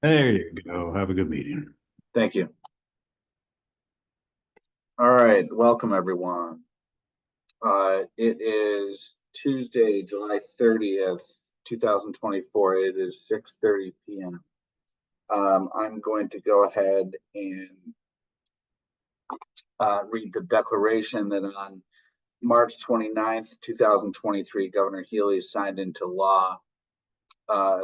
There you go. Have a good meeting. Thank you. All right, welcome everyone. It is Tuesday, July 30th, 2024. It is 6:30 p.m. I'm going to go ahead and read the declaration that on March 29th, 2023, Governor Healy signed into law a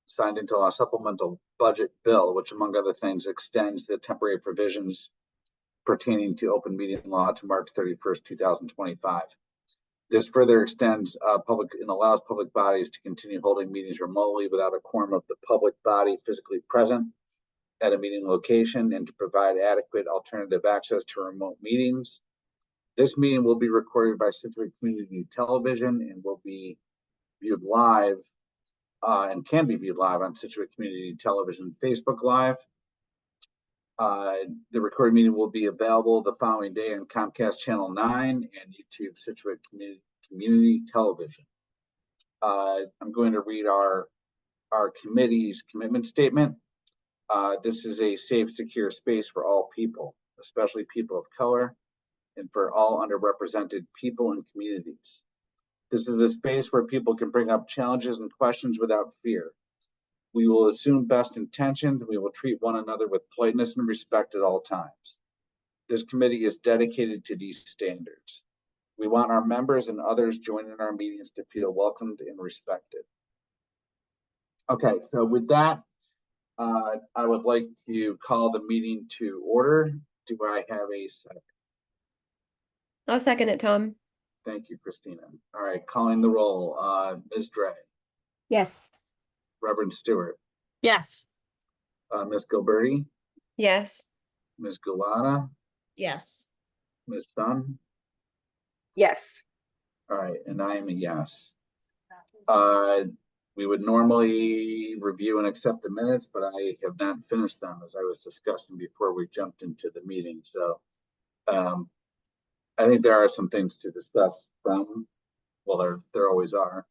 supplemental budget bill, which among other things extends the temporary provisions pertaining to open meeting law to March 31st, 2025. This further extends public and allows public bodies to continue holding meetings remotely without a quorum of the public body physically present at a meeting location and to provide adequate alternative access to remote meetings. This meeting will be recorded by Scituate Community Television and will be viewed live and can be viewed live on Scituate Community Television Facebook Live. The recorded meeting will be available the following day on Comcast Channel 9 and YouTube Scituate Community Television. I'm going to read our committee's commitment statement. This is a safe, secure space for all people, especially people of color, and for all underrepresented people and communities. This is a space where people can bring up challenges and questions without fear. We will assume best intentions, and we will treat one another with politeness and respect at all times. This committee is dedicated to these standards. We want our members and others joining our meetings to feel welcomed and respected. Okay, so with that, I would like to call the meeting to order. Do I have a second? I'll second it, Tom. Thank you, Christina. All right, calling the roll. Ms. Dre. Yes. Reverend Stewart. Yes. Ms. Gilberti. Yes. Ms. Gulata. Yes. Ms. Sun. Yes. All right, and I am a yes. We would normally review and accept the minutes, but I have not finished them as I was discussing before we jumped into the meeting. So I think there are some things to discuss from, well, there always are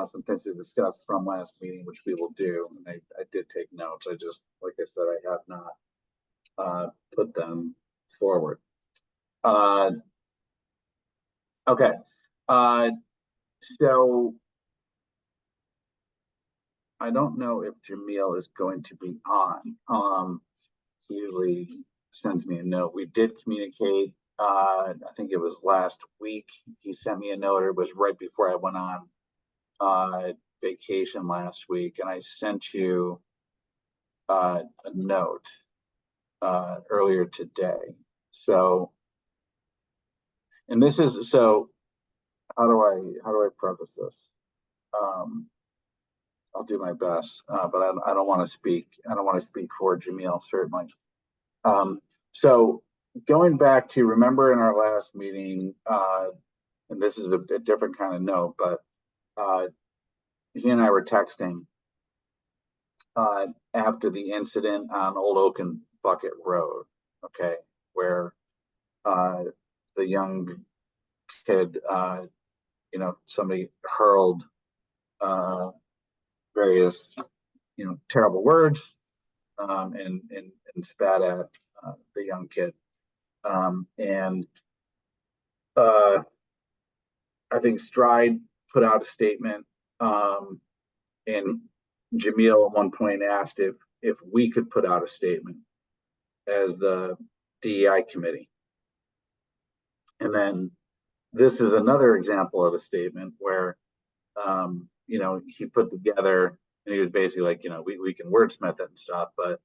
some things to discuss from last meeting, which we will do. And I did take notes. I just, like I said, I have not put them forward. Okay. So I don't know if Jamil is going to be on. He usually sends me a note. We did communicate. I think it was last week. He sent me a note. It was right before I went on vacation last week, and I sent you a note earlier today. So, and this is so. How do I preface this? I'll do my best, but I don't want to speak. I don't want to speak for Jamil, certainly. So going back to, remember in our last meeting, and this is a different kind of note, but he and I were texting after the incident on Old Oak and Bucket Road, okay, where the young kid, somebody hurled various, terrible words and spat at the young kid. And I think Stride put out a statement, and Jamil at one point asked if we could put out a statement as the DEI committee. And then this is another example of a statement where, he put together, and he was basically like, we can wordsmith it and stuff, but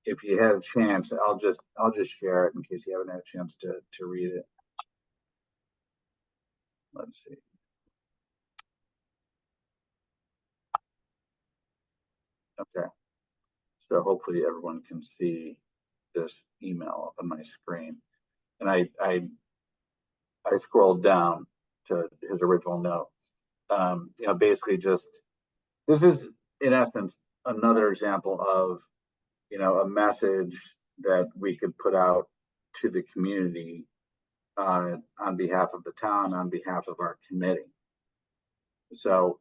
if you had a chance, I'll just share it in case you haven't had a chance to read it. Let's see. Okay. So hopefully everyone can see this email on my screen. And I scrolled down to his original note. Basically just, this is in essence another example of, a message that we could put out to the community on behalf of the town, on behalf of our committee. So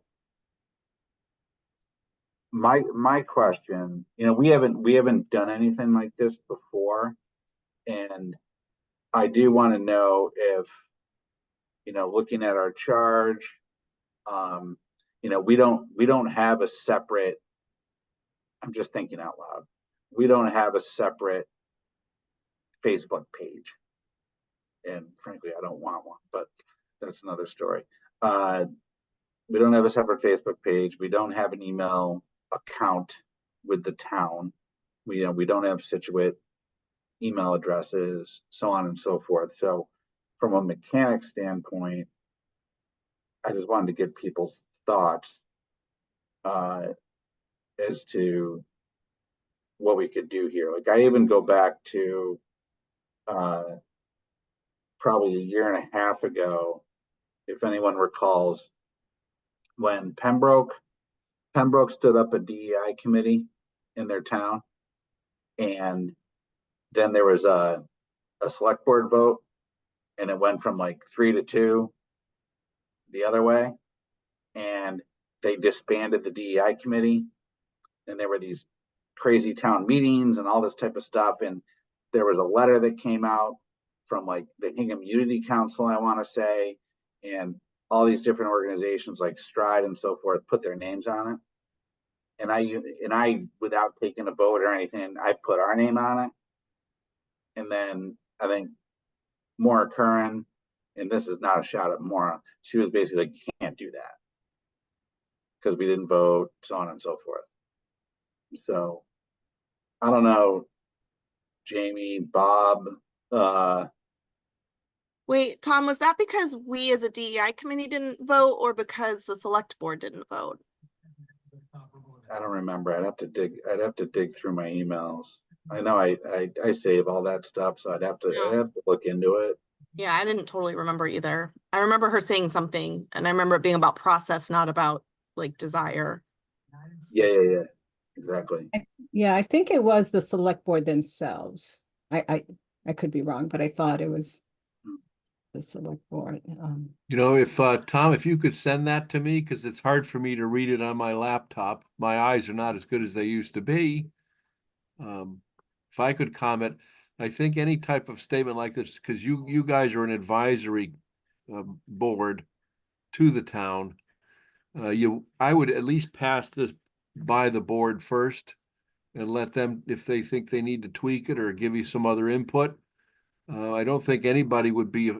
my question, we haven't done anything like this before. And I do want to know if, looking at our charge, we don't have a separate, I'm just thinking out loud. We don't have a separate Facebook page. And frankly, I don't want one, but that's another story. We don't have a separate Facebook page. We don't have an email account with the town. We don't have Scituate email addresses, so on and so forth. So from a mechanic standpoint, I just wanted to get people's thoughts as to what we could do here. Like, I even go back to probably a year and a half ago, if anyone recalls, when Pembroke stood up a DEI committee in their town, and then there was a select board vote, and it went from like 3-2 the other way, and they disbanded the DEI committee, and there were these crazy town meetings and all this type of stuff. And there was a letter that came out from like the Hingham Unity Council, I want to say, and all these different organizations like Stride and so forth put their names on it. And I, without taking a vote or anything, I put our name on it. And then I think Maura Curran, and this is not a shot at Maura, she was basically like, you can't do that because we didn't vote, so on and so forth. So I don't know, Jamie, Bob. Wait, Tom, was that because we as a DEI committee didn't vote or because the select board didn't vote? I don't remember. I'd have to dig through my emails. I know I save all that stuff, so I'd have to look into it. Yeah, I didn't totally remember either. I remember her saying something, and I remember it being about process, not about like desire. Yeah, exactly. Yeah, I think it was the select board themselves. I could be wrong, but I thought it was the select board. If Tom, if you could send that to me, because it's hard for me to read it on my laptop. My eyes are not as good as they used to be. If I could comment, I think any type of statement like this, because you guys are an advisory board to the town. I would at least pass this by the board first and let them, if they think they need to tweak it or give you some other input. I don't think anybody would be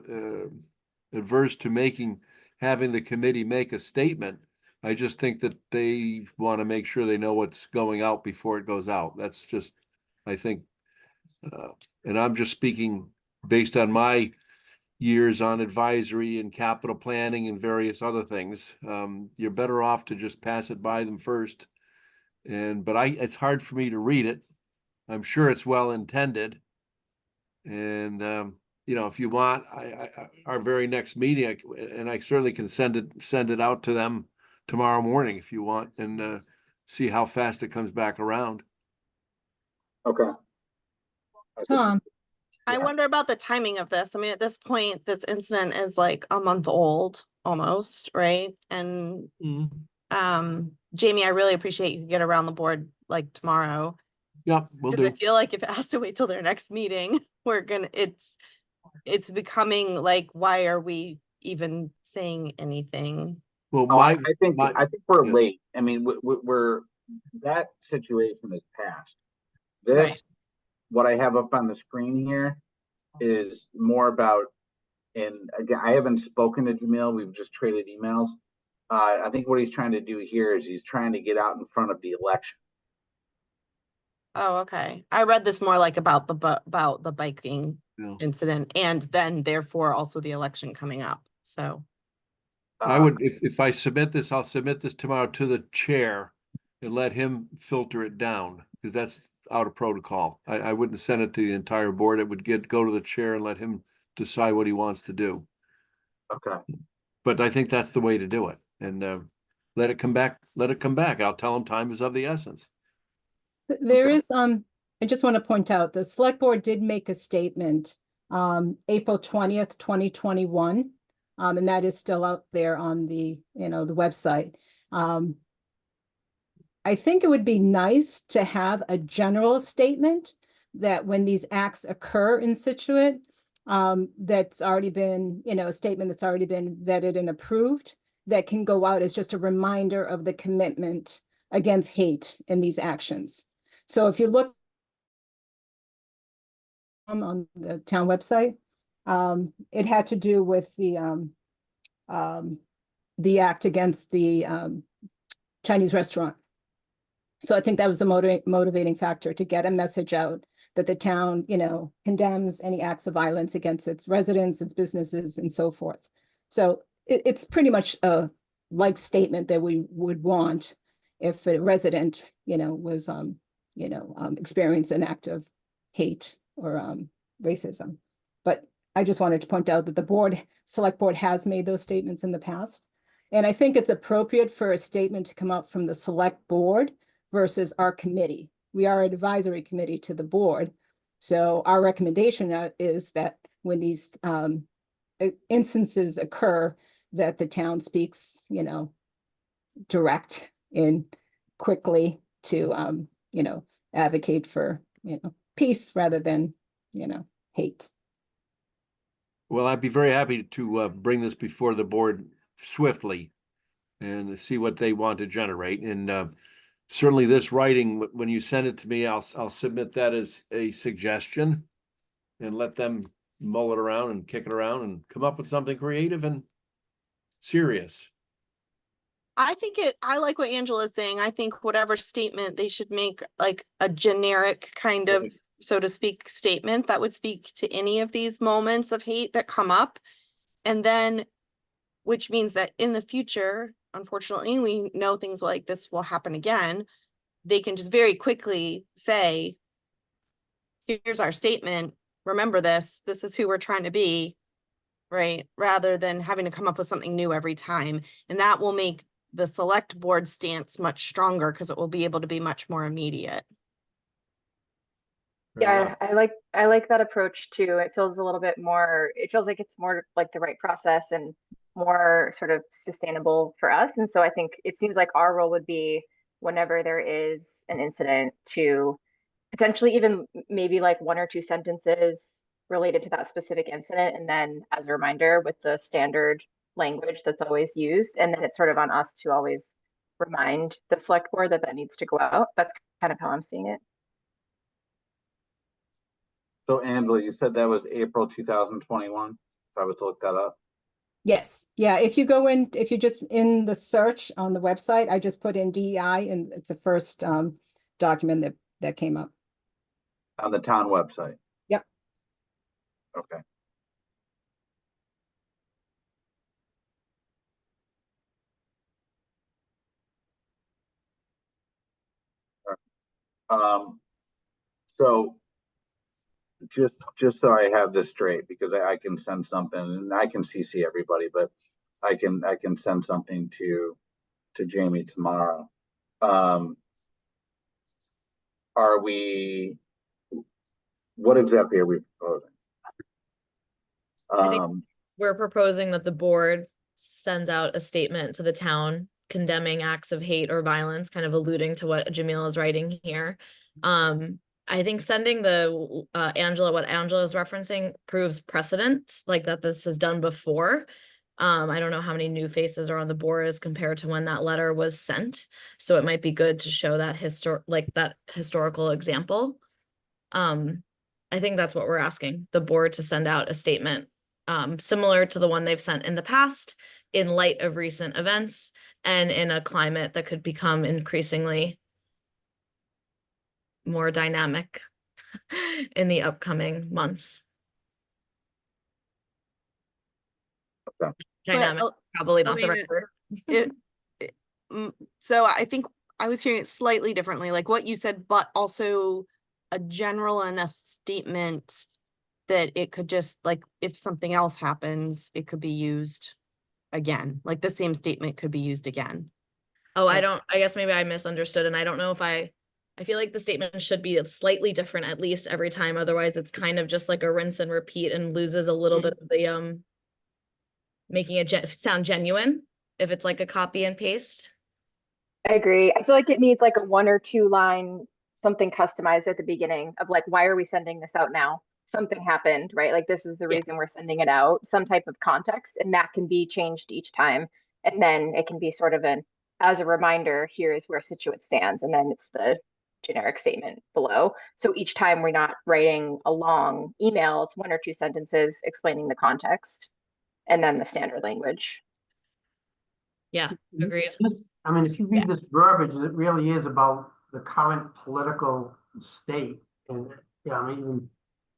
adverse to having the committee make a statement. I just think that they want to make sure they know what's going out before it goes out. That's just, I think, and I'm just speaking based on my years on advisory and capital planning and various other things. You're better off to just pass it by them first. But it's hard for me to read it. I'm sure it's well intended. And, if you want, our very next meeting, and I certainly can send it out to them tomorrow morning if you want, and see how fast it comes back around. Okay. Tom, I wonder about the timing of this. I mean, at this point, this incident is like a month old almost, right? And Jamie, I really appreciate you get around the board like tomorrow. Yeah, we'll do. I feel like if it has to wait till their next meeting, it's becoming like, why are we even saying anything? Well, I think we're yeah. late. I mean, we're that situation is past. This, what I have up on the screen here, is more about, and again, I haven't spoken to Jamil. We've just traded emails. I think what he's trying to do here is he's trying to get out in front of the election. Oh, okay. I read this more like about the biking incident, and then therefore also the election coming up. So I would, if I submit this, I'll submit this tomorrow to the chair and let him filter it down, because that's out of protocol. I wouldn't send it to the entire board. It would go to the chair and let him decide what he wants to do. Okay. But I think that's the way to do it. And let it come back. Let it come back. I'll tell him time is of the essence. there is, I just want to point out, the select board did make a statement, April 20th, 2021. And that is still out there on the, the website. I think it would be nice to have a general statement that when these acts occur in Scituate, that's already been, a statement that's already been vetted and approved, that can go out as just a reminder of the commitment against hate in these actions. So if you look on the town website, it had to do with the act against the Chinese restaurant. So I think that was the motivating factor, to get a message out that the town, condemns any acts of violence against its residents, its businesses, and so forth. So it's pretty much a like statement that we would want if a resident, was, experienced an act of hate or racism. But I just wanted to point out that the select board has made those statements in the past. And I think it's appropriate for a statement to come out from the select board versus our committee. We are an advisory committee to the board. So our recommendation is that when these instances occur, that the town speaks, direct and quickly to, advocate for, peace rather than, hate. Well, I'd be very happy to bring this before the board swiftly and see what they want to generate. And certainly this writing, when you send it to me, I'll submit that as a suggestion and let them mull it around and kick it around and come up with something creative and serious. I like what Angela's saying. I think whatever statement they should make, like a generic kind of, so to speak, statement that would speak to any of these moments of hate that come up. And then, which means that in the future, unfortunately, we know things like this will happen again. They can just very quickly say, here's our statement. Remember this. This is who we're trying to be, right? Rather than having to come up with something new every time. And that will make the select board stance much stronger because it will be able to be much more immediate. Yeah, I like that approach too. It feels a little bit more, it feels like it's more like the right process and more sort of sustainable for us. And so I think it seems like our role would be, whenever there is an incident, to potentially even maybe like 1 or 2 sentences related to that specific incident. And then as a reminder with the standard language that's always used. And then it's sort of on us to always remind the select board that needs to go out. That's kind of how I'm seeing it. So Angela, you said that was April 2021, if I was to look that up? Yes, yeah, if you just in the search on the website, I just put in DEI and it's the first document that came up. On the town website? Yep. Okay. So just so I have this straight, because I can send something, and I can CC everybody, but I can send something to Jamie tomorrow. What exactly are we proposing? I think we're proposing that the board sends out a statement to the town condemning acts of hate or violence, kind of alluding to what Jamil is writing here. I think sending what Angela is referencing proves precedent, like that this is done before. I don't know how many new faces are on the board as compared to when that letter was sent. So it might be good to show that historical example. I think that's what we're asking the board to send out a statement similar to the one they've sent in the past, in light of recent events and in a climate that could become increasingly more dynamic in the upcoming months. Okay. Dynamic, probably not the right Elena, word. So I think I was hearing it slightly differently, like what you said, but also a general enough statement that it could just, like, if something else happens, it could be used again. Like the same statement could be used again. Oh, I guess maybe I misunderstood, and I don't know if I feel like the statement should be slightly different at least every time. Otherwise it's kind of just like a rinse and repeat and loses a little bit of the making it sound genuine if it's like a copy and paste. I agree. I feel like it needs like a 1 or 2 line, something customized at the beginning of like, why are we sending this out now? Something happened, right? Like this is the Yeah. reason we're sending it out, some type of context, and that can be changed each time. And then it can be sort of as a reminder, here is where Scituate stands. And then it's the generic statement below. So each time we're not writing a long email, it's 1 or 2 sentences explaining the context and then the standard language. Yeah, agreed. I mean, if you read this verbiage, it really is about the current political state. And, yeah, I mean,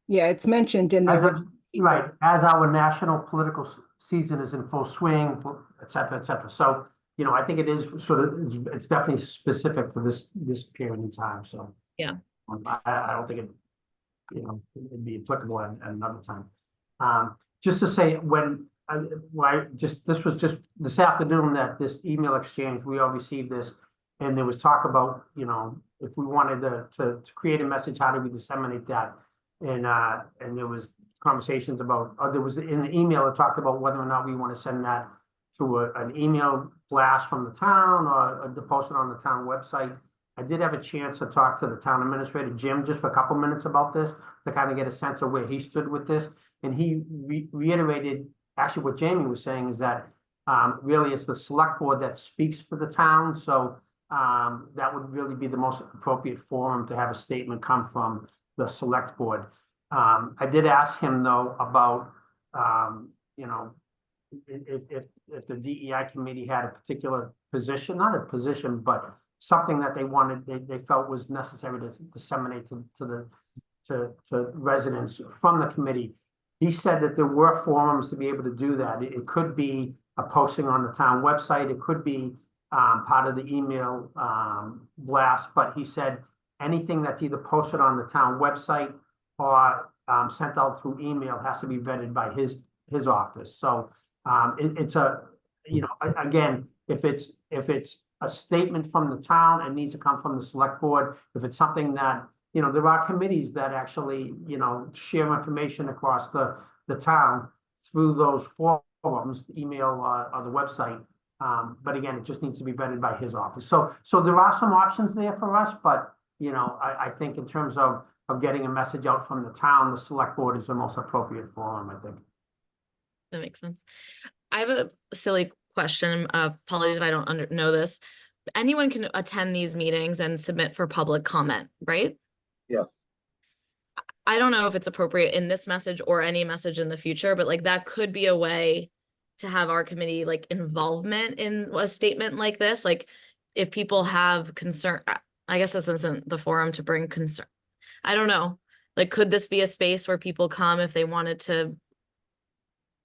Yeah, it's mentioned in the. right, as our national political season is in full swing, et cetera, et cetera. So, you know, I think it is sort of, it's definitely specific to this period in time. So, Yeah. I don't think it, you know, it'd be applicable at another time. Just to say, this was just this afternoon that this email exchange, we all received this, and there was talk about, you know, if we wanted to create a message, how do we disseminate that? And there was conversations about, there was in the email, it talked about whether or not we want to send that through an email blast from the town or to post it on the town website. I did have a chance to talk to the town administrator, Jim, just for a couple minutes about this to kind of get a sense of where he stood with this. And he reiterated actually what Jamie was saying is that really it's the select board that speaks for the town. So that would really be the most appropriate forum to have a statement come from the select board. I did ask him though about, you know, if the DEI committee had a particular position, not a position, but something that they wanted, they felt was necessary to disseminate to residents from the committee. He said that there were forums to be able to do that. It could be a posting on the town website. It could be part of the email blast, but he said anything that's either posted on the town website or sent out through email has to be vetted by his office. So it's a, you know, again, if it's a statement from the town, it needs to come from the select board. If it's something that, you know, there are committees that actually, you know, share information across the town through those forums, email or the website. But again, it just needs to be vetted by his office. So there are some options there for us, but, you know, I think in terms of getting a message out from the town, the select board is the most appropriate forum, I think. That makes sense. I have a silly question. Apologies if I don't know this. Anyone can attend these meetings and submit for public comment, right? Yes. I don't know if it's appropriate in this message or any message in the future, but like that could be a way to have our committee like involvement in a statement like this. Like if people have concern, I guess this isn't the forum to bring concern. I don't know. Like, could this be a space where people come if they wanted to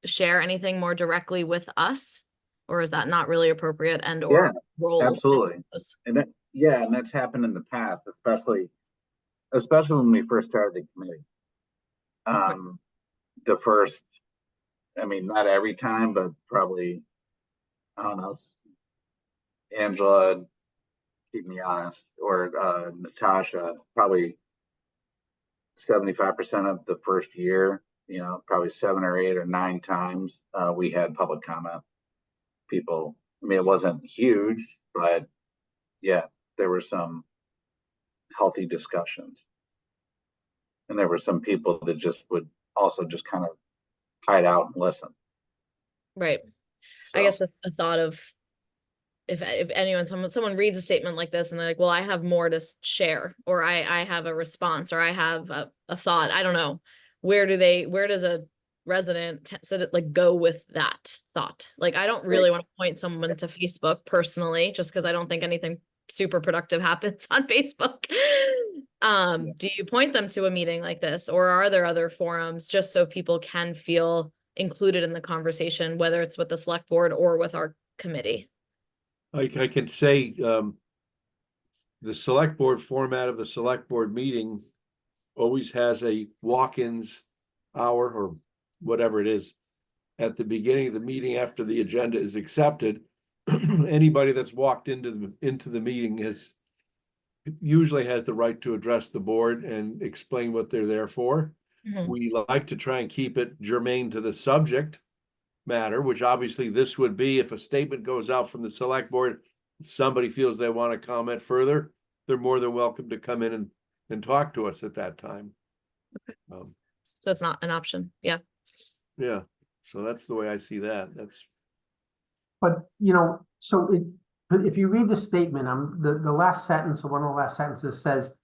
share anything more directly with us? Or is that not really appropriate and or role? Absolutely. And that, yeah, and that's happened in the past, especially when we first started the committee. The first, I mean, not every time, but probably, I don't know, Angela, keep me honest, or Natasha, probably 75% of the first year, you know, probably 7 or 8 or 9 times we had public comment. People, I mean, it wasn't huge, but yeah, there were some healthy discussions. And there were some people that just would also just kind of hide out and listen. Right. So, I guess with a thought of if anyone, someone reads a statement like this and they're like, well, I have more to share, or I have a response, or I have a thought. I don't know. Where does a resident like go with that thought? Like, I don't really want to point someone to Facebook personally, just because I don't think anything super productive happens on Facebook. Do you point them to a meeting like this, or are there other forums just so people can feel included in the conversation, whether it's with the select board or with our committee? I can say the select board format of the select board meeting always has a walk-ins hour or whatever it is at the beginning of the meeting after the agenda is accepted. Anybody that's walked into the meeting usually has the right to address the board and explain what they're there for. Mm-hmm. We like to try and keep it germane to the subject matter, which obviously this would be if a statement goes out from the select board somebody feels they want to comment further, they're more than welcome to come in and talk to us at that time. So it's not an option. Yeah. Yeah, so that's the way I see that. That's, But, you know, so but if you read the statement, the last sentence, or one of the last sentences says,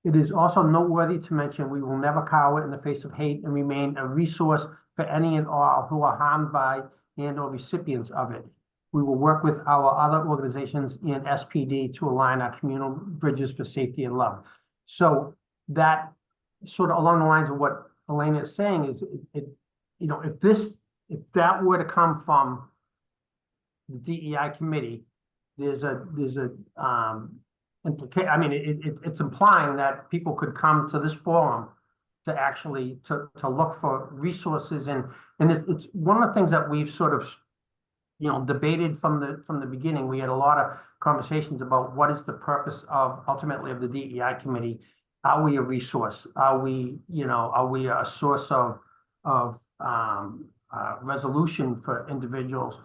it is also noteworthy to mention, we will never cower in the face of hate and remain a resource for any and all who are harmed by and or recipients of it. We will work with our other organizations and SPD to align our communal bridges for safety and love. So that sort of along the lines of what Elena is saying is, you know, if that were to come from the DEI committee, there's a I mean, it's implying that people could come to this forum to actually to look for resources, and it's one of the things that we've sort of, you know, debated from the beginning. We had a lot of conversations about what is the purpose of ultimately of the DEI committee. Are we a resource? Are we, you know, are we a source of resolution for individuals?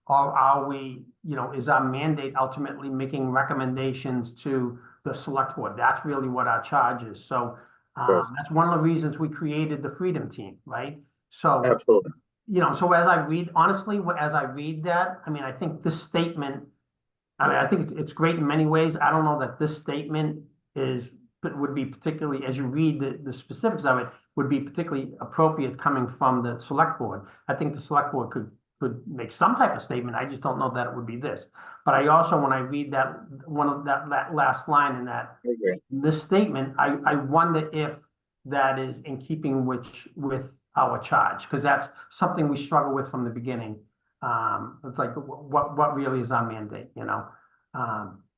Or are we, you know, is our mandate ultimately making recommendations to the select board? That's really what our charge is. So that's one of the reasons we created the Freedom Team, right? So Absolutely. you know, so as I read, honestly, as I read that, I mean, I think this statement, I mean, I think it's great in many ways. I don't know that this statement would be particularly, as you read the specifics of it, would be particularly appropriate coming from the select board. I think the select board could make some type of statement. I just don't know that it would be this. But I also, when I read that that last line in that this statement, I wonder if that is in keeping with our charge, because that's something we struggle with from the beginning. It's like, what really is our mandate, you know?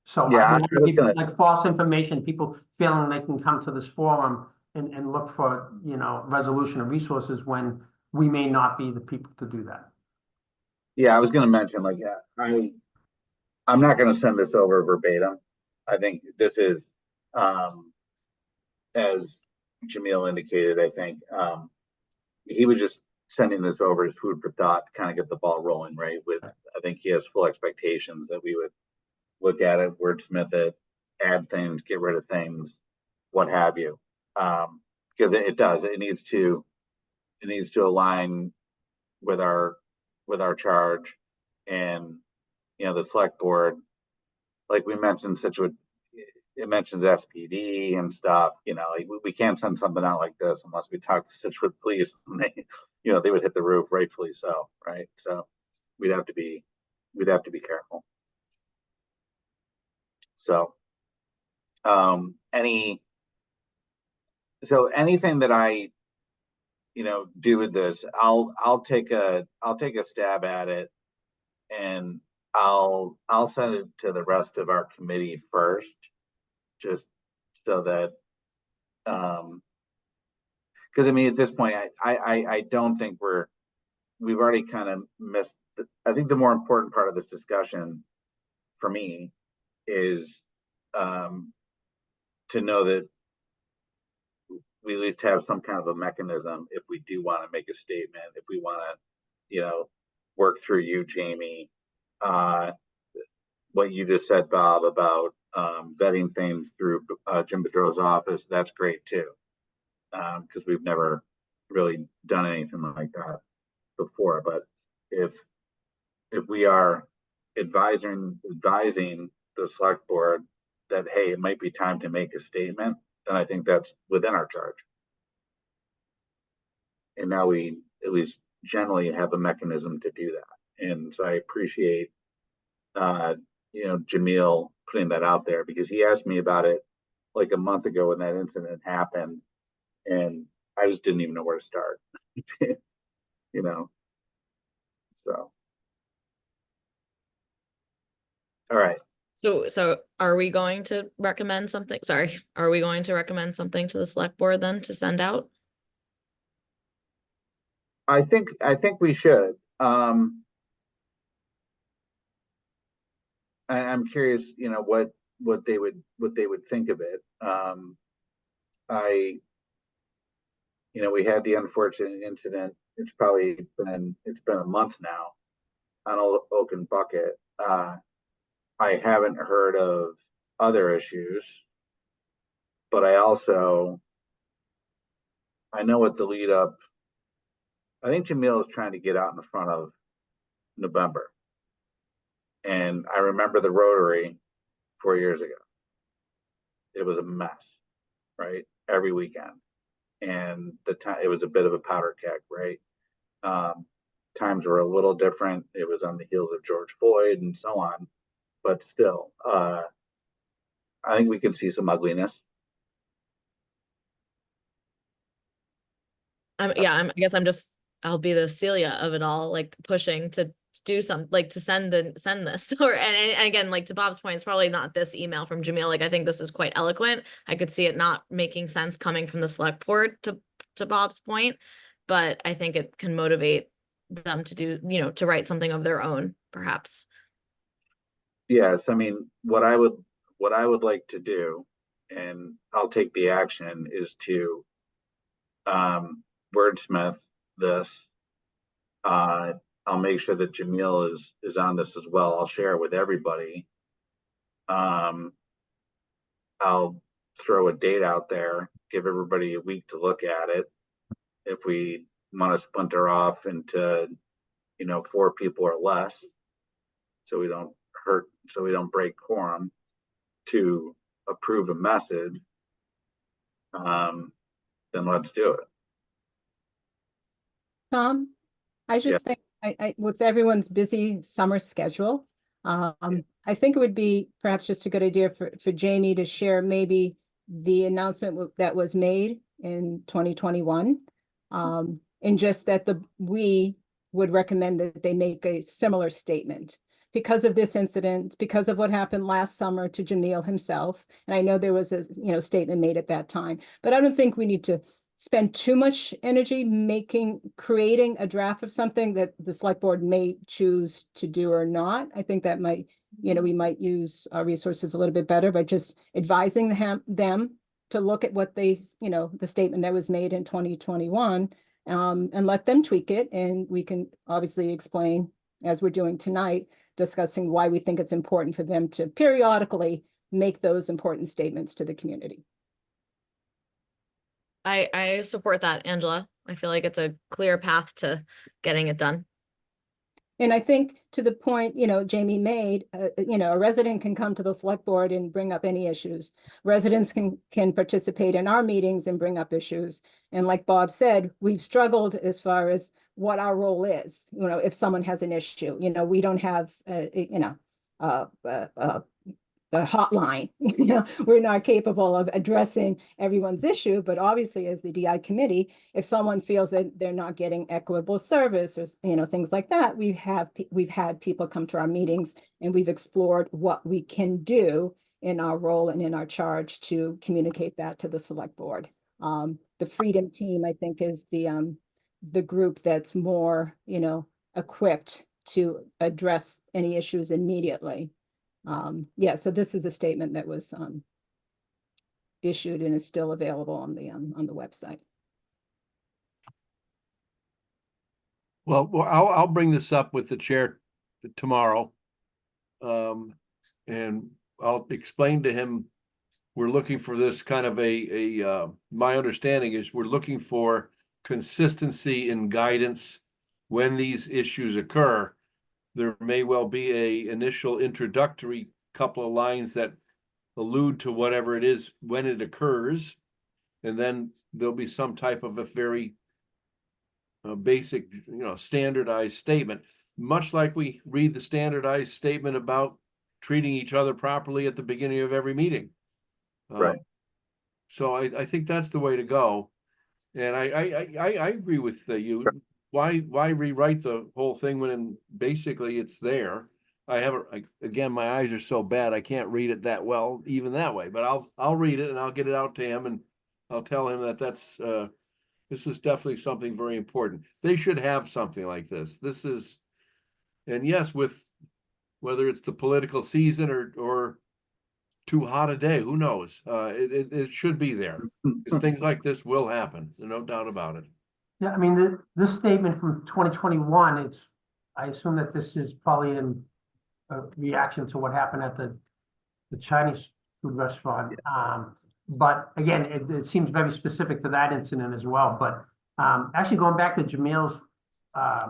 So Yeah, I don't want to give like false information, people feeling they can come to this forum and look for, you know, resolution of resources when we may not be the people to do that. Yeah, I was going to mention, like, I'm not going to send this over verbatim. I think this is, as Jamil indicated, I think he was just sending this over as food for thought, to kind of get the ball rolling, right? With, I think he has full expectations that we would look at it, wordsmith it, add things, get rid of things, what have you. Because it needs to align with our charge, and you know, the select board, like we mentioned, Scituate, it mentions SPD and stuff. You know, like we can't send something out like this unless we talk to Scituate police, and they, you know, they would hit the roof, rightfully so, right? So we'd have to be careful. So anything that I, you know, do with this, I'll take a stab at it, and I'll send it to the rest of our committee first, just so that because I mean, at this point, I don't think we've already kind of missed I think the more important part of this discussion for me is to know that we at least have some kind of a mechanism if we do want to make a statement, if we want to, you know, work through you, Jamie, what you just said, Bob, about vetting things through Jim Bedrow's office. That's great too, because we've never really done anything like that before. But if we are advising the select board that, hey, it might be time to make a statement, then I think that's within our charge. And now we at least generally have a mechanism to do that. And so I appreciate, you know, Jamil putting that out there, because he asked me about it like a month ago when that incident happened, and I just didn't even know where to start. You know, so. All right. So are we going to recommend something? Sorry, are we going to recommend something to the select board then to send out? I think we should. I'm curious, you know, what they would think of it. You know, we had the unfortunate incident. It's been a month now. on Oaken Bucket. I haven't heard of other issues, but I know what the lead up. I think Jamil is trying to get out in front of November. And I remember the Rotary 4 years ago. It was a mess, right? Every weekend. And it was a bit of a powder keg, right? Times were a little different. It was on the heels of George Floyd and so on. But still, I think we can see some ugliness. I guess I'll be the Celia of it all, like pushing to do some, like to send this, or, and again, like to Bob's point, it's probably not this email from Jamil. Like, I think this is quite eloquent. I could see it not making sense coming from the select board to Bob's point, but I think it can motivate them to do, to write something of their own, perhaps. Yes, I mean, what I would like to do, and I'll take the action, is to wordsmith this. I'll make sure that Jamil is on this as well. I'll share it with everybody. I'll throw a date out there, give everybody a week to look at it. If we want to splinter off into, 4 people or less, so we don't break quorum, to approve a message, then let's do it. Tom, I just think I with everyone's busy summer schedule, I think it would be perhaps just a good idea for Jamie to share maybe the announcement that was made in 2021, and just that we would recommend that they make a similar statement because of this incident, because of what happened last summer to Jamil himself. And I know there was a statement made at that time, but I don't think we need to spend too much energy creating a draft of something that the select board may choose to do or not. I think that might, we might use our resources a little bit better by just advising them to look at what they, the statement that was made in 2021, and let them tweak it. And we can obviously explain, as we're doing tonight, discussing why we think it's important for them to periodically make those important statements to the community. I support that, Angela. I feel like it's a clear path to getting it done. And I think to the point, Jamie made, a resident can come to the select board and bring up any issues. Residents can participate in our meetings and bring up issues. And like Bob said, we've struggled as far as what our role is. If someone has an issue, we don't have, the hotline. We're not capable of addressing everyone's issue, but obviously as the DI committee, if someone feels that they're not getting equitable service or things like that, we've had people come to our meetings and we've explored what we can do in our role and in our charge to communicate that to the select board. The Freedom Team, I think, is the group that's more equipped to address any issues immediately. So this is a statement that was issued and is still available on the website. Well, I'll bring this up with the chair tomorrow. And I'll explain to him, we're looking for this kind of my understanding is we're looking for consistency in guidance when these issues occur. There may well be a initial introductory couple of lines that allude to whatever it is when it occurs, and then there'll be some type of a very basic, standardized statement, much like we read the standardized statement about treating each other properly at the beginning of every meeting. Right. So I think that's the way to go, and I agree with you. Sure. Why rewrite the whole thing when basically it's there? Again, my eyes are so bad I can't read it that well, even that way. But I'll read it and I'll get it out to him, and I'll tell him that this is definitely something very important. They should have something like this. And yes, with whether it's the political season or too hot a day, who knows? It should be there because things like this will happen. There's no doubt about it. Yeah, I mean, this statement from 2021, I assume that this is probably in a reaction to what happened at the Chinese food restaurant. But again, it seems very specific to that incident as well. But actually going back to Jamil's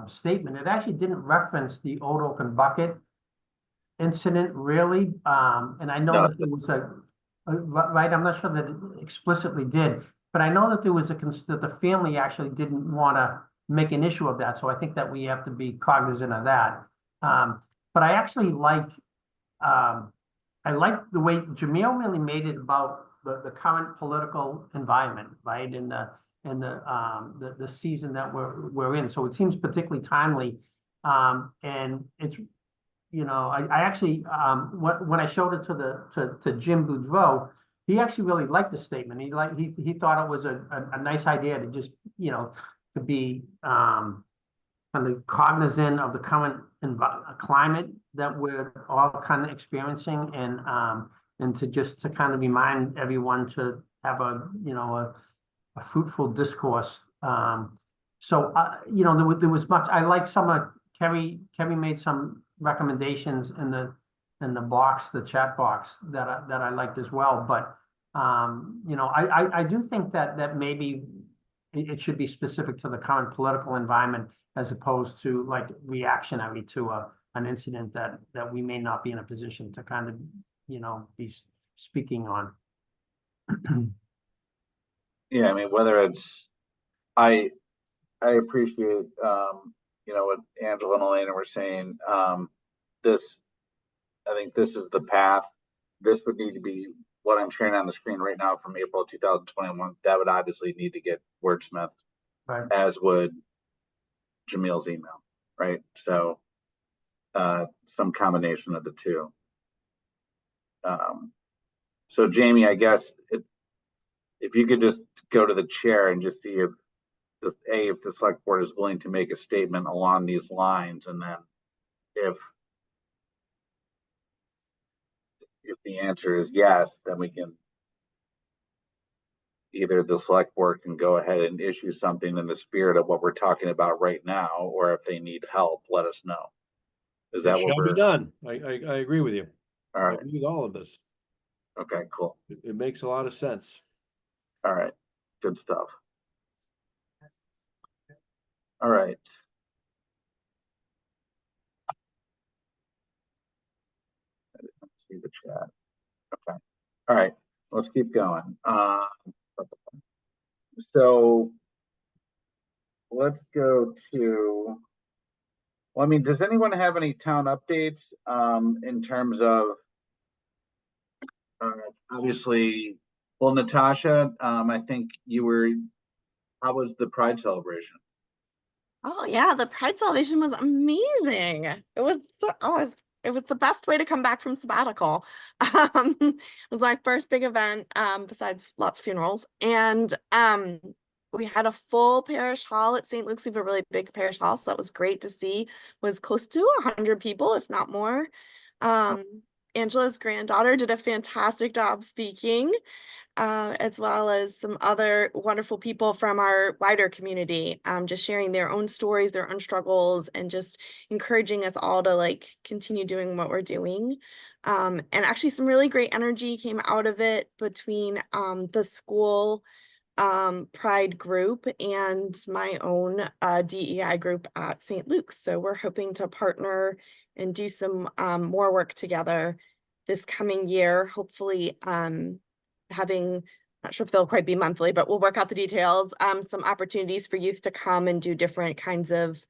statement, it actually didn't reference the Old Oaken Bucket incident really. And I know No. that there was right, I'm not sure that it explicitly did, but I know that there was that the family actually didn't want to make an issue of that. So I think that we have to be cognizant of that. But I actually I like the way Jamil really made it about the current political environment, right? And the season that we're in. So it seems particularly timely. And it's, you know, I actually when I showed it to Jim Boudreau, he actually really liked the statement. He thought it was a nice idea to just, you know, to be kind of cognizant of the current climate that we're all kind of experiencing, and to kind of remind everyone to have a, you know, a fruitful discourse. So you know, there was much. I like some of Kerry made some recommendations in the box, the chat box, that I liked as well. But you know, I do think that maybe it should be specific to the current political environment as opposed to like reactionary to an incident that we may not be in a position to kind of, you know, be speaking on. Yeah, I mean, whether it's, I appreciate, you know, what Angela and Elena were saying. This, I think this is the path. This would need to be what I'm sharing on the screen right now from April 2021. That would obviously need to get wordsmithed, Right. as would Jamil's email, right? So some combination of the two. So Jamie, I guess if you could just go to the chair and just see if the select board is willing to make a statement along these lines, and then if the answer is yes, then we can either the select board can go ahead and issue something in the spirit of what we're talking about right now, or if they need help, let us know. Is that what Shall be we're done. I agree with you. all I right? agree with all of this. Okay, cool. It makes a lot of sense. All right, good stuff. All right. I didn't see the chat. Okay. All right, let's keep going. So let's go to, well, I mean, does anyone have any town updates in terms of, obviously, well, Natasha, I think how was the Pride celebration? Oh yeah, the Pride celebration was amazing. It was it was the best way to come back from sabbatical. It was my first big event, besides lots of funerals. And we had a full parish hall at St. Luke's. We have a really big parish hall, so that was great to see. It was close to 100 people, if not more. Angela's granddaughter did a fantastic job speaking. As well as some other wonderful people from our wider community, just sharing their own stories, their own struggles, and just encouraging us all to like continue doing what we're doing. And actually some really great energy came out of it between the school Pride group and my own DEI group at St. Luke's. So we're hoping to partner and do some more work together this coming year, hopefully having, not sure if they'll quite be monthly, but we'll work out the details, some opportunities for youth to come and do different kinds of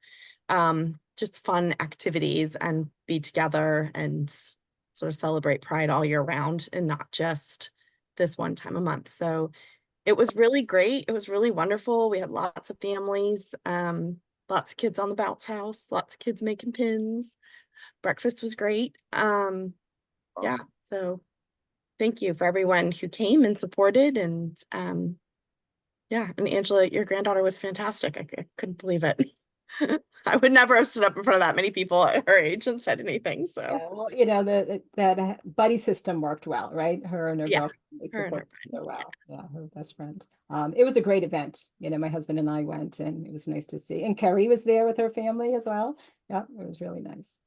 just fun activities and be together and sort of celebrate Pride all year round and not just this one time a month. So it was really great. It was really wonderful. We had lots of families, lots of kids on the bounce house, lots of kids making pins. Breakfast was great. Yeah, so thank you for everyone who came and supported. And yeah, and Angela, your granddaughter was fantastic. I couldn't believe it. I would never have stood up in front of that many people at her age and said anything, so. Yeah, well, you know, that buddy system worked well, right? Her and her Yeah, girlfriend, they her and her support each other well. Yeah, her best friend. It was a great event. You know, my husband and I went, and it was nice to see. And Carrie was there with her family as well. Yeah, it was really nice.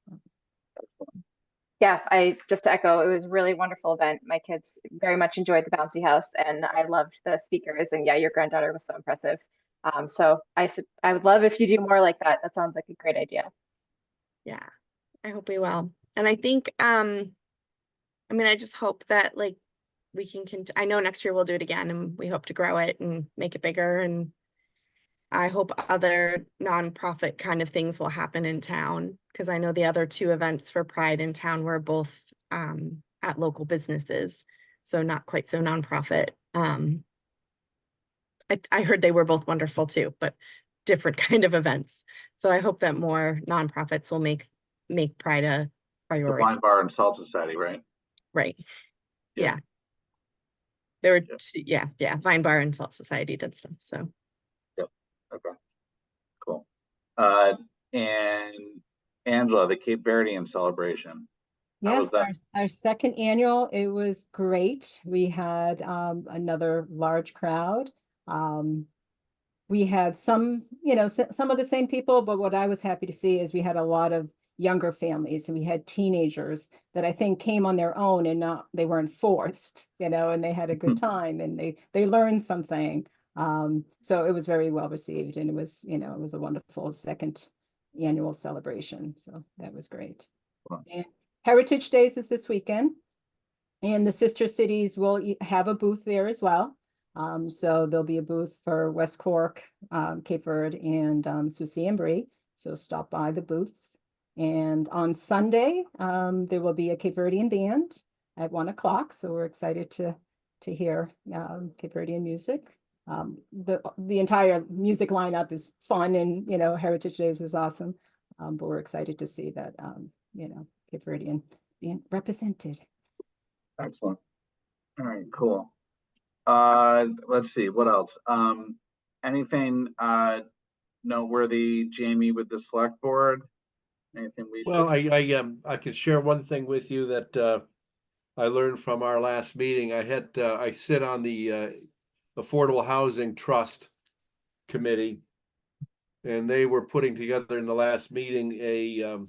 Yeah, I just to echo, it was a really wonderful event. My kids very much enjoyed the bouncy house, and I loved the speakers. And yeah, your granddaughter was so impressive. So I would love if you do more like that. That sounds like a great idea. Yeah, I hope we will. And I think, I mean, I just hope that like we can, I know next year we'll do it again and we hope to grow it and make it bigger. And I hope other nonprofit kind of things will happen in town, because I know the other two events for Pride in town were both at local businesses, so not quite so nonprofit. I heard they were both wonderful too, but different kind of events. So I hope that more nonprofits will make Pride a The priority. Wine Bar and Salt Society, right? Right. Yeah. Yeah. There were Yeah. yeah, Vine Bar and Salt Society did stuff. So Okay, cool. And Angela, the Cape Verdean celebration. How was Yes, that? our second annual, it was great. We had another large crowd. We had some, you know, some of the same people, but what I was happy to see is we had a lot of younger families, and we had teenagers that I think came on their own and they weren't forced, you know, and they had a good time and they learned something. So it was very well received, and it was, you know, it was a wonderful second annual celebration. So that was great. Wow. And Heritage Days is this weekend, and the sister cities will have a booth there as well. So there'll be a booth for West Cork, Cape Verde, and Soucy and Brie. So stop by the booths. And on Sunday, there will be a Cape Verdean band at 1 o'clock. So we're excited to hear Cape Verdean music. The entire music lineup is fun, and you know, Heritage Days is awesome. But we're excited to see that you know, Cape Verdean being represented. Excellent. All right, cool. Let's see, what else? Anything noteworthy, Jamie, with the select board? Anything we should? Well, I can share one thing with you that I learned from our last meeting. I sit on the Affordable Housing Trust Committee, and they were putting together in the last meeting an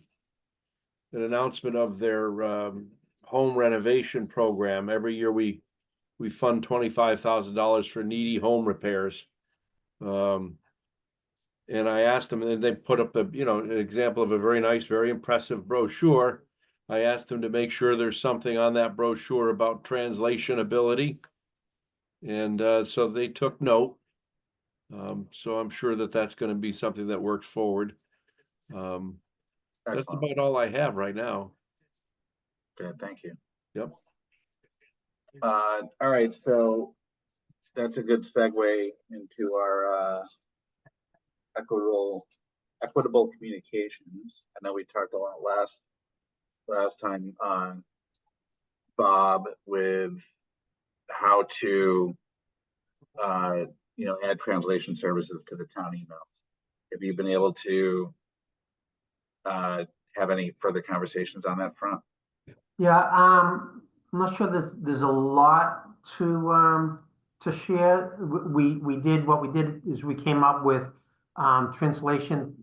announcement of their home renovation program. Every year we fund $25,000 for needy home repairs. And I asked them, and they put up an example of a very nice, very impressive brochure. I asked them to make sure there's something on that brochure about translation ability. And so they took note. So I'm sure that that's going to be something that works forward. That's Excellent. about all I have right now. Good, thank you. Yep. All right, so that's a good segue into our equitable communications. I know we talked a lot last time on Bob with how to add translation services to the town emails. Have you been able to have any further conversations on that front? Yeah, I'm not sure that there's a lot to share. We did what we did is we came up with translation,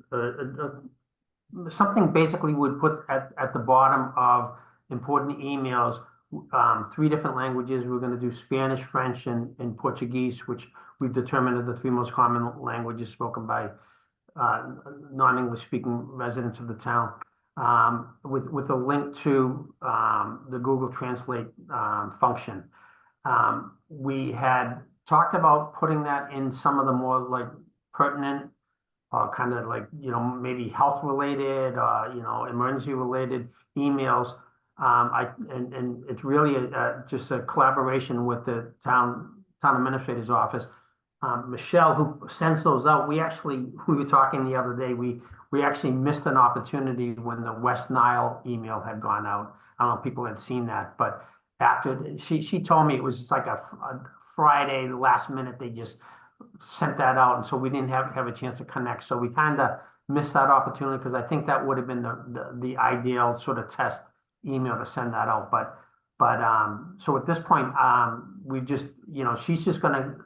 something basically would put at the bottom of important emails, 3 different languages. We're going to do Spanish, French, and Portuguese, which we've determined are the 3 most common languages spoken by non-English speaking residents of the town. With a link to the Google Translate function. We had talked about putting that in some of the more like pertinent, kind of like, maybe health related, emergency related emails. And it's really just a collaboration with the town administrator's office. Michelle, who sends those out, we were talking the other day, we actually missed an opportunity when the West Nile email had gone out. I don't know if people had seen that, but after she told me it was just like a Friday, last minute, they just sent that out. And so we didn't have a chance to connect. So we kind of miss that opportunity because I think that would have been the ideal sort of test email to send that out. But so at this point, we've just, she's just gonna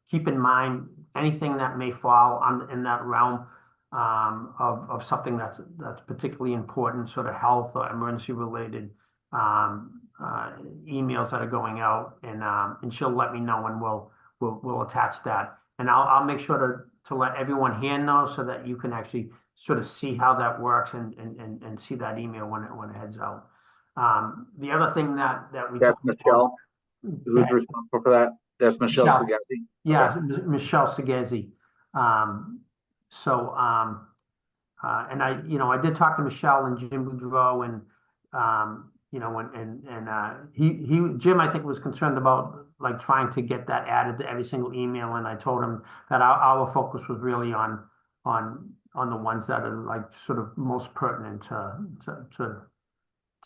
keep in mind anything that may fall in that realm of something that's particularly important, sort of health or emergency related emails that are going out, and she'll let me know, and we'll attach that, and I'll make sure to let everyone here know so that you can actually sort of see how that works and see that email when it heads out. The other thing that we That's talked about- Michelle, who's responsible for that? That's Michelle Michelle. Sagazzi? Yeah, Okay. Michelle Sagazzi. And I did talk to Michelle and Jim Boudreau, and Jim, I think, was concerned about like trying to get that added to every single email, and I told him that our focus was really on the ones that are like sort of most pertinent to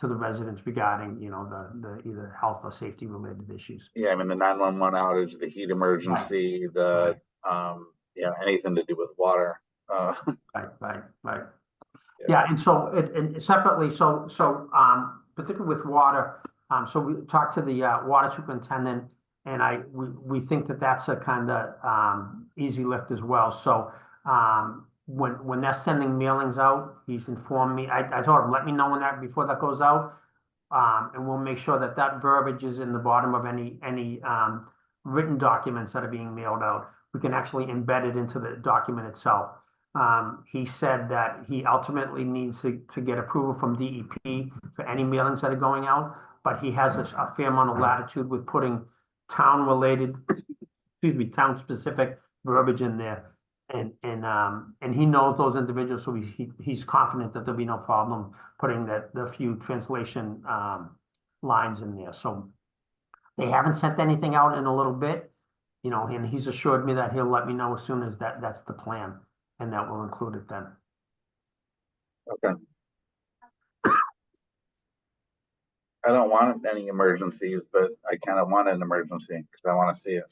the residents regarding, the either health or safety related issues. Yeah, I mean, the 911 outage, the heat emergency, anything to do with water. Right. Yeah, and so and separately, particularly with water, so we talked to the water superintendent, and we think that that's a kind of easy lift as well. So when they're sending mailings out, he's informed me. I told him, let me know before that goes out, and we'll make sure that verbiage is in the bottom of any written documents that are being mailed out. We can actually embed it into the document itself. He said that he ultimately needs to get approval from DEP for any mailings that are going out, but he has a fair amount of latitude with putting town-specific verbiage in there. And he knows those individuals, so he's confident that there'll be no problem putting the few translation lines in there. So they haven't sent anything out in a little bit, and he's assured me that he'll let me know as soon as that's the plan, and that will include it then. Okay. I don't want any emergencies, but I kind of want an emergency because I want to see it.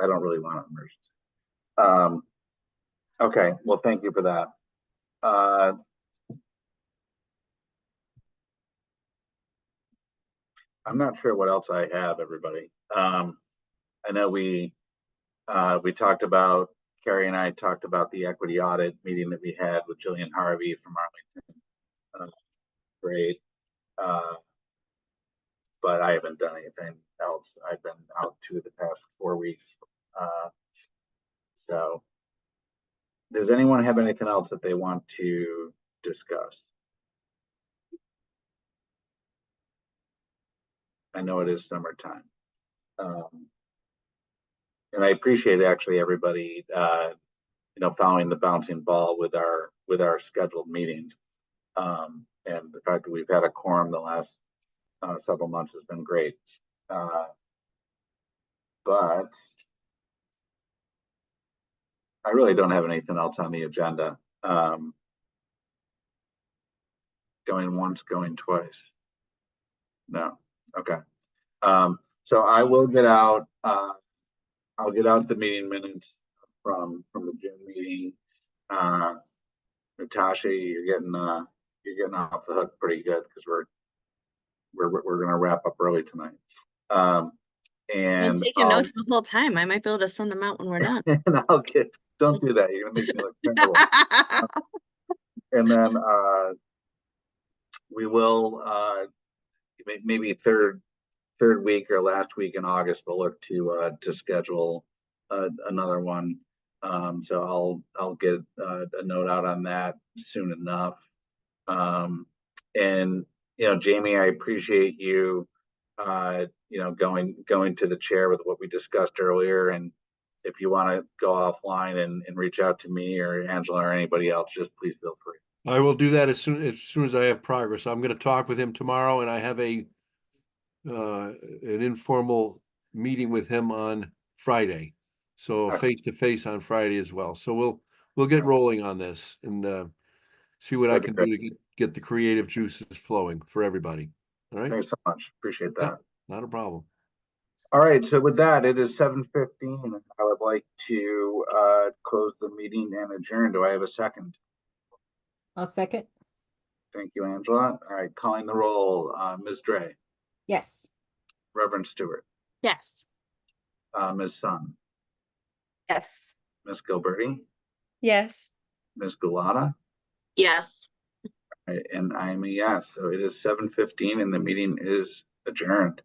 I don't really want an emergency. Okay, well, thank you for that. I'm not sure what else I have, everybody. I know we talked about, Carrie and I talked about the equity audit meeting that we had with Jillian Harvey from Arlington. Great. But I haven't done anything else. I've been out the past 4 weeks. So does anyone have anything else that they want to discuss? I know it is summertime. And I appreciate actually everybody, following the bouncing ball with our scheduled meetings. And the fact that we've had a quorum the last several months has been great. But I really don't have anything else on the agenda. Going once, going twice. No. Okay. So I will get out. I'll get out the meeting minutes from the June meeting. Natasha, you're getting off the hook pretty good because we're gonna wrap up early tonight. And I'm taking notes the whole time. I might be able to send them out when we're done. And don't do that. You're gonna make me look terrible. And then we will maybe third week or last week in August we'll look to schedule another one. So I'll get a note out on that soon enough. And Jamie, I appreciate you going to the chair with what we discussed earlier, and if you want to go offline and reach out to me or Angela or anybody else, just please feel free. I will do that as soon as I have progress. I'm going to talk with him tomorrow, and I have an informal meeting with him on Friday. So face to face on Friday as well. So we'll get rolling on this and see what I can do to get the creative juices flowing for everybody. All right. Thanks so much. Appreciate that. Yeah, not a problem. All right, so with that, it is 7:15. I would like to close the meeting and adjourn. Do I have a second? I'll second. Thank you, Angela. All right, calling the roll, Ms. Dre, Yes. Reverend Stewart, Yes. Ms. Sun, Yes. Ms. Gilberti, Yes. Ms. Gulata, Yes. and I am a yes. So it is 7:15 and the meeting is adjourned.